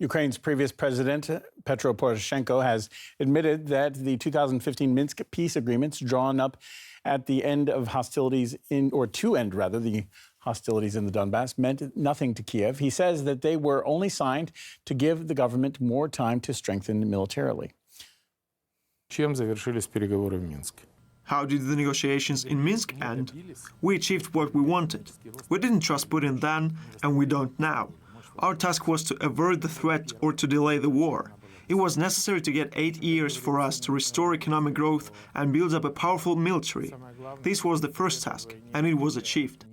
Ukraine's previous president, Petro Poroshenko, has admitted that the 2015 Minsk peace agreements drawn up at the end of hostilities to end the hostilities in the Donbass meant nothing to Kiev. He says that they were only signed to give the government more time to strengthen militarily. Чем завершились переговоры в Минске? How did the negotiations in Minsk end? We achieved what we wanted. We didn't trust Putin then, and we don't now. Our task was to avert the threat or to delay the war. It was necessary to get 8 years for us to restore economic growth and build up a powerful military. This was the first task, and it was achieved.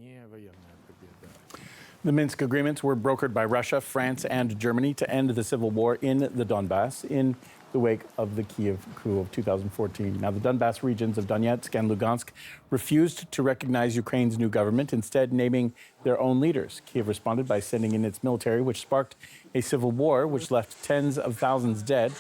The Minsk agreements were brokered by Russia, France, and Germany to end the civil war in the Donbass in the wake of the Kiev coup of 2014. Now, the Donbass regions of Donetsk and Lugansk refused to recognize Ukraine's new government, instead naming their own leaders. Kiev responded by sending in its military, which sparked a civil war which left tens of thousands dead.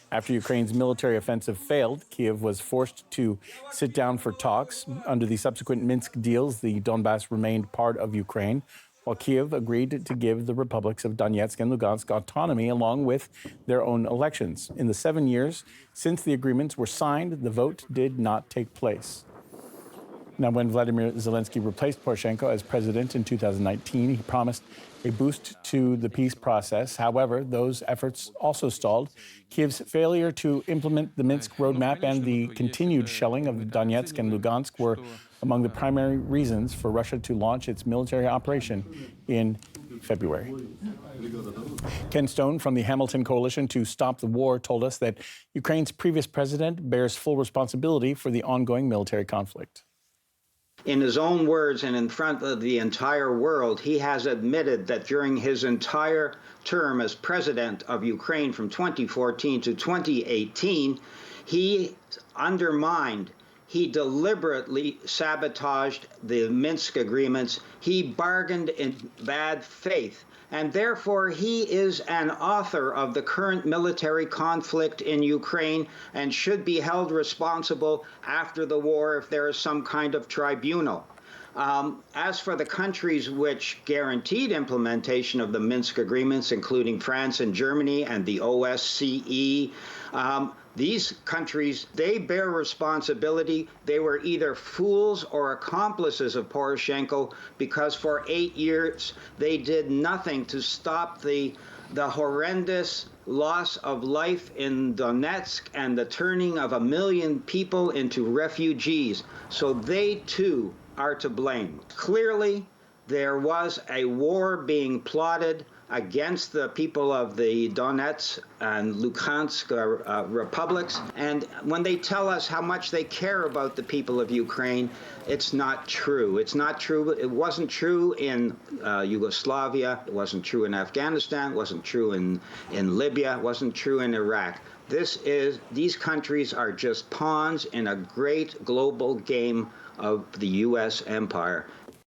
After Ukraine's military offensive failed, Kiev was forced to sit down for talks. Under the subsequent Minsk deals, the Donbass remained part of Ukraine, while Kiev agreed to give the republics of Donetsk and Lugansk autonomy along with their own elections. In the 7 years since the agreements were signed, the vote did not take place. Now, when Vladimir Zelensky replaced Poroshenko as president in 2019, he promised a boost to the peace process. However, those efforts also stalled. Kiev's failure to implement the Minsk roadmap and the continued shelling of Donetsk and Lugansk were among the primary reasons for Russia to launch its military operation in February. Ken Stone from the Hamilton Coalition to Stop the War told us that Ukraine's previous president bears full responsibility for the ongoing military conflict. In his own words and in front of the entire world, he has admitted that during his entire term as president of Ukraine from 2014 to 2018, he undermined, he deliberately sabotaged the Minsk agreements. He bargained in bad faith. And therefore, he is an author of the current military conflict in Ukraine and should be held responsible after the war if there is some kind of tribunal. As for the countries which guaranteed implementation of the Minsk agreements, including France and Germany and the OSCE, these countries, they bear responsibility. They were either fools or accomplices of Poroshenko because for 8 years they did nothing to stop the horrendous loss of life in Donetsk and the turning of 1 million people into refugees. So they too are to blame. Clearly, there was a war being plotted against the people of the Donetsk and Luhansk republics. And when they tell us how much they care about the people of Ukraine, it's not true. It's not true. It wasn't true in Yugoslavia. It wasn't true in Afghanistan. It wasn't true in Libya. It wasn't true in Iraq. These countries are just pawns in a great global game of the U.S. empire.